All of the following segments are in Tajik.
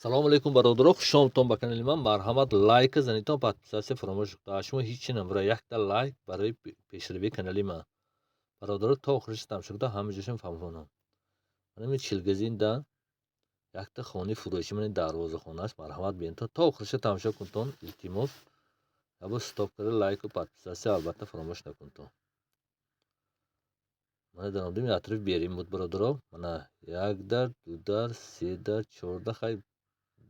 Салому алейкум, бародаро, хушомадтон ба канали ман. Марҳамат, лайка занитон, подписатсия фаромӯш кунед. Аз шумо ҳеҷ чӣ намебарад. Якта лайк барои пешравии канали ман. Бародаро, то охириш тамошо кунед, ҳама ҷойшон фаҳмонам. Манами чилгазинда якта хонаи фурӯшӣ мани дарвозахона аст. Марҳамат биёнтон, то охириша тамошо кунтон. Илтимос, ябо стоп карда лайку подписатсия албатта фаромӯш накунтон. Мана дар номдими атрофи берим буд, бародаро. Мана як дар, ду дар, се дар, чор дар, хай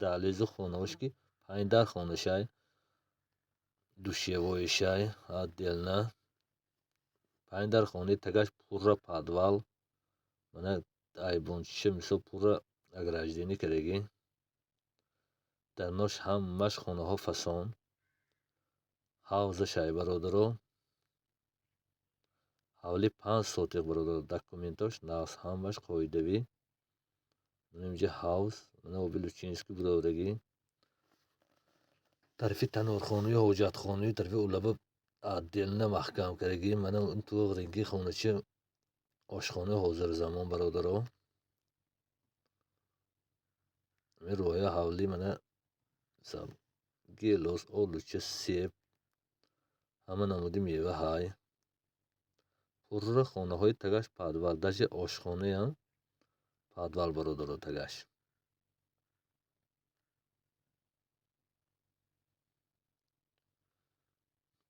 далезу хонаош ки 5 дар хонашай, душевоишай, отдельно 5 дар хонаи тагаш пурра подвал, мана айбончиша мисол пурра ограждение кардаги. Дар нош ҳамаш хонаҳо фасон. ҳавзашай, бародаро. ҳавли 5 сотиқ, бародаро. Документош нағз ҳамаш қоидавӣ. Мана инҷа ҳавз, мана оби лучинский будодаги. тарафи танӯрхонаю ҳоҷатхонаю тарафи улаба отдельно маҳкам кардаги. Мана он ту ринги хонача ошхонаи ҳозирзамон, бародаро. ин роҳия ҳавли мана гелос, олуча, себ, ҳама намуди мева ҳай. пурра хонаҳои тагаш подвал, даже ошхонаям подвал, бародаро, тагаш.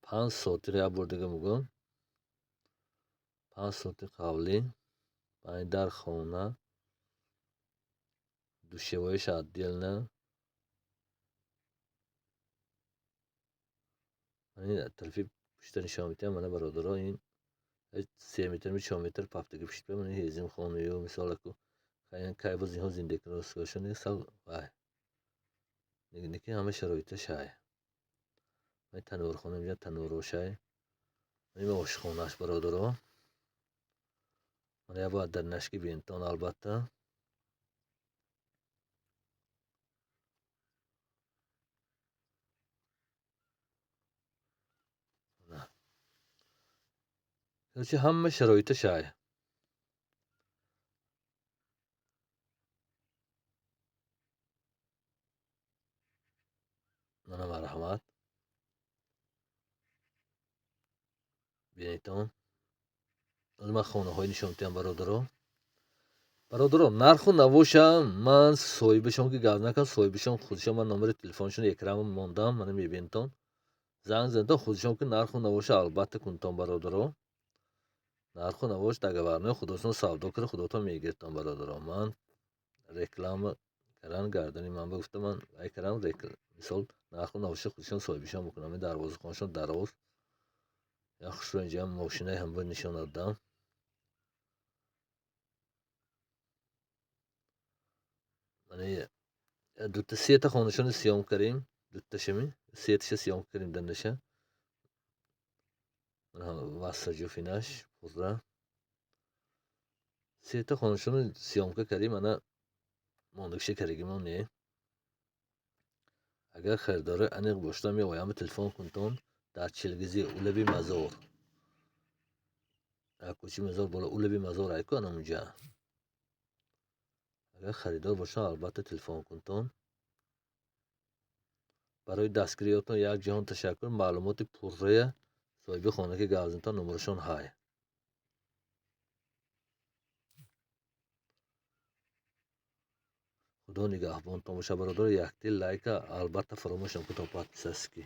панҷ сотиқ, як бор дига мегӯям. 5 сотиқ ҳавлӣ, 5 дар хона, душевоиш отдельно. Ин тарафи пушта нишон медиҳам, мана бародаро, ин 3 метр 4 метр пафтаги пушт ба мана ҳезимхонаю мисол аку кай боз инҳо зиндагӣ ростгошон сал вай. Ники ҳама шароиташ ҳай. Ман танӯрхона меҷа танӯрошай. Ин ошхонааш, бародаро. Мана ябо дар нашки бентон албатта. Короче ҳама шароиташ ҳай. Мана марҳамат. Бинитон. Аз ман хонаҳои нишон медиҳам, бародаро. Бародаро, нарху навошам ман соҳибашон ки гап накардам, соҳибашон худашон, ман номери телефоншон экраном мондам, мана мебинтон. Занг занитон, худашон ки нарху навоша албатта кунтон, бародаро. нарху навош дагаварнои худосон савдо карда худотон мегиртон, бародаро. Ман реклама кардан гардани ман гуфта, ман ай кардам мисол нарху навоша худашон соҳибашон мекунам. Ин дарвозахонашон дароз. Я хушро инҷаам мошинаи ҳам нишон додам. Мана дута сета хонашони сиём карим, дуташами сеташа сиём карим дандаша. Мана вассаҷуфинаш пурра. Сета хонашони сиёмка карим, мана мондагиша каригимон не. Агар харидори аниқ бошда меоям телефон кунтон дар чилгизи улаби мазор. Акучи мазор бола улаби мазор айку анам унҷа. Агар харидор бошад албатта телефон кунтон. барои дастгириётон якҷаҳон ташаккур. Маълумоти пуррая соҳиби хона ки гап занитон номерашон ҳай. худо нигаҳбонтон бошад, бародаро. Якти лайка албатта фаромӯш накун то подписаски.